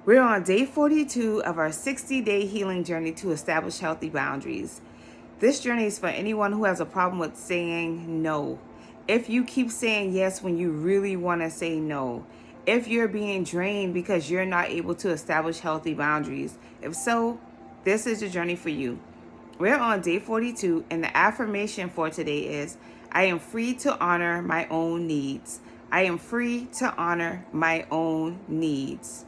We're on day 42 of our 60-day healing journey to establish healthy boundaries. This journey is for anyone who has a problem with saying no. If you keep saying yes when you really want to say no. If you're being drained because you're not able to establish healthy boundaries. If so, this is the journey for you. We're on day 42, and the affirmation for today is, I am free to honor my own needs. I am free to honor my own needs.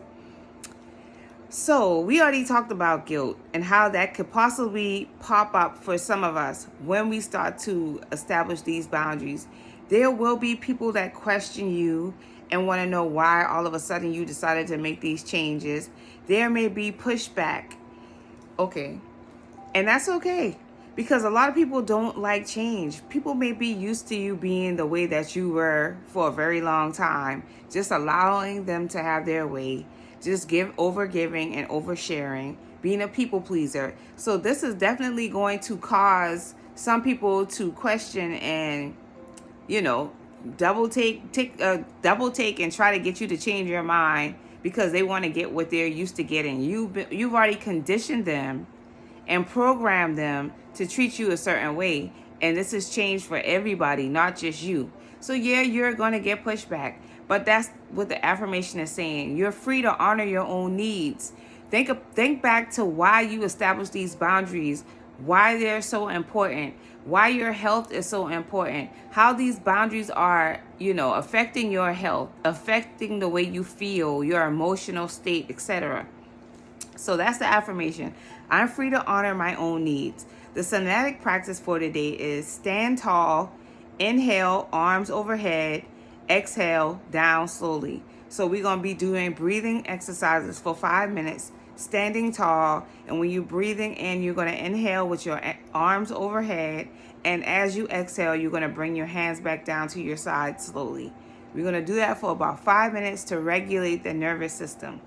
So we already talked about guilt and how that could possibly pop up for some of us when we start to establish these boundaries. There will be people that question you and want to know why all of a sudden you decided to make these changes. There may be pushback. Okay. And that's okay, because a lot of people don't like change. People may be used to you being the way that you were for a very long time, just allowing them to have their way, just over giving and oversharing, being a people pleaser. So this is definitely going to cause some people to question and, double take and try to get you to change your mind because they want to get what they're used to getting. You've already conditioned them and program them to treat you a certain way. And this is change for everybody, not just you. So yeah, you're going to get pushback. But that's what the affirmation is saying. You're free to honor your own needs. Think back to why you established these boundaries, why they're so important, why your health is so important, how these boundaries are, affecting your health, affecting the way you feel, your emotional state, etc. So that's the affirmation. I'm free to honor my own needs. The somatic practice for today is stand tall, inhale, arms overhead, exhale, down slowly. So we're going to be doing breathing exercises for 5 minutes, standing tall. And when you're breathing in, you're going to inhale with your arms overhead. And as you exhale, you're going to bring your hands back down to your side slowly. We're going to do that for about 5 minutes to regulate the nervous system.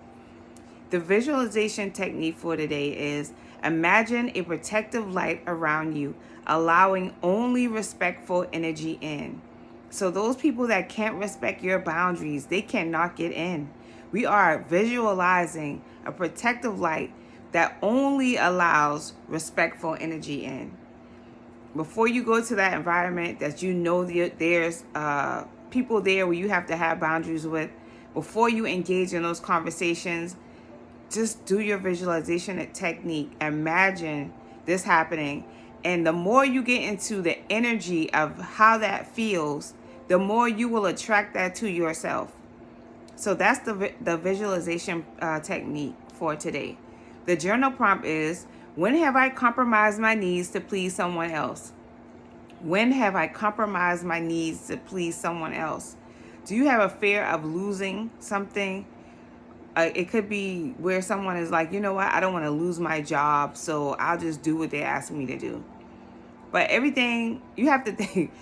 The visualization technique for today is imagine a protective light around you, allowing only respectful energy in. So those people that can't respect your boundaries, they cannot get in. We are visualizing a protective light that only allows respectful energy in. Before you go to that environment that there's people there where you have to have boundaries with, before you engage in those conversations, just do your visualization technique. Imagine this happening. And the more you get into the energy of how that feels, the more you will attract that to yourself. So that's the visualization technique for today. The journal prompt is, when have I compromised my needs to please someone else? When have I compromised my needs to please someone else? Do you have a fear of losing something? It could be where someone is like, you know what, I don't want to lose my job, so I'll just do what they ask me to do. But everything, you have to think,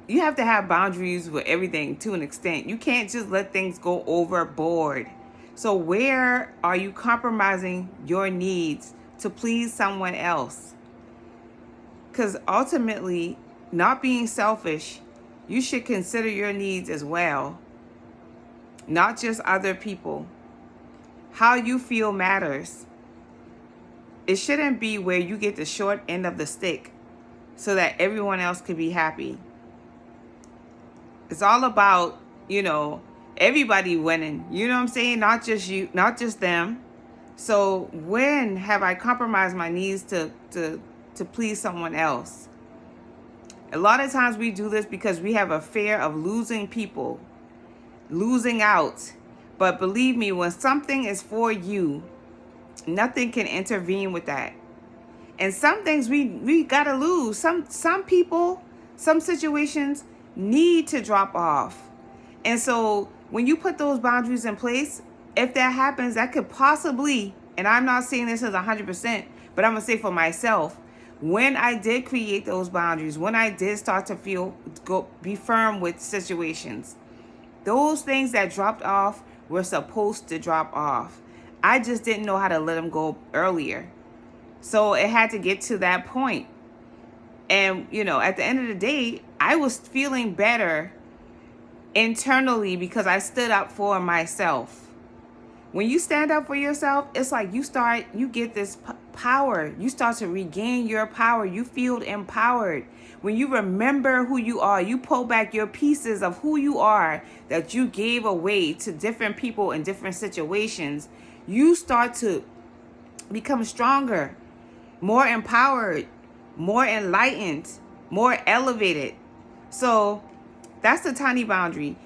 you have to have boundaries with everything to an extent. You can't just let things go overboard. So where are you compromising your needs to please someone else? Because ultimately, not being selfish, you should consider your needs as well. Not just other people. How you feel matters. It shouldn't be where you get the short end of the stick so that everyone else can be happy. It's all about, everybody winning. You know what I'm saying? Not just you, not just them. So when have I compromised my needs to please someone else? A lot of times we do this because we have a fear of losing people, losing out. But believe me, when something is for you, nothing can intervene with that. And some things we gotta lose. Some people, some situations need to drop off. And so when you put those boundaries in place, if that happens, that could possibly, and I'm not saying this as 100%, but I'm gonna say for myself, when I did create those boundaries, when I did start to be firm with situations, those things that dropped off were supposed to drop off. I just didn't know how to let them go earlier. So it had to get to that point. And, at the end of the day, I was feeling better internally because I stood up for myself. When you stand up for yourself, it's like you get this power. You start to regain your power. You feel empowered. When you remember who you are, you pull back your pieces of who you are that you gave away to different people in different situations. You start to become stronger, more empowered, more enlightened, more elevated. So that's the tiny boundary.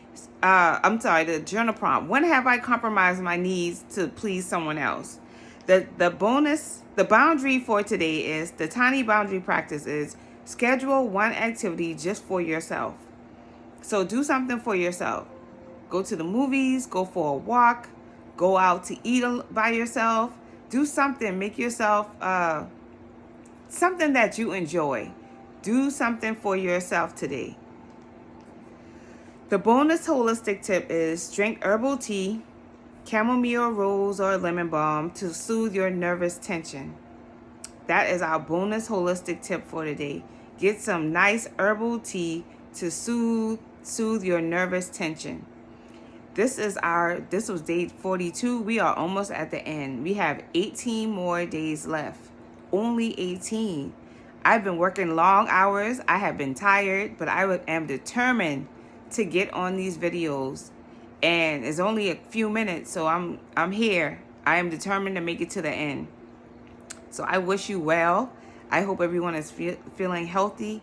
The journal prompt. When have I compromised my needs to please someone else? The boundary for today is, the tiny boundary practice is, schedule one activity just for yourself. So do something for yourself. Go to the movies, go for a walk, go out to eat by yourself. Do something, make yourself something that you enjoy. Do something for yourself today. The bonus holistic tip is, drink herbal tea, chamomile, rose, or lemon balm to soothe your nervous tension. That is our bonus holistic tip for today. Get some nice herbal tea to soothe your nervous tension. This was day 42. We are almost at the end. We have 18 more days left. Only 18. I've been working long hours. I have been tired, but I am determined to get on these videos. And it's only a few minutes, so I'm here. I am determined to make it to the end. So I wish you well. I hope everyone is feeling healthy.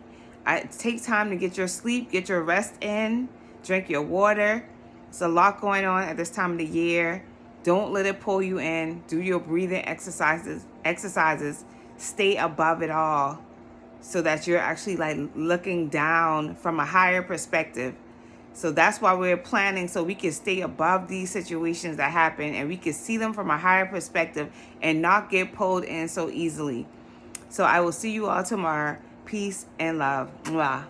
Take time to get your sleep, get your rest in, drink your water. It's a lot going on at this time of the year. Don't let it pull you in. Do your breathing exercises. Stay above it all so that you're actually like looking down from a higher perspective. So that's why we're planning, so we can stay above these situations that happen and we can see them from a higher perspective and not get pulled in so easily. So I will see you all tomorrow. Peace and love. Mwah.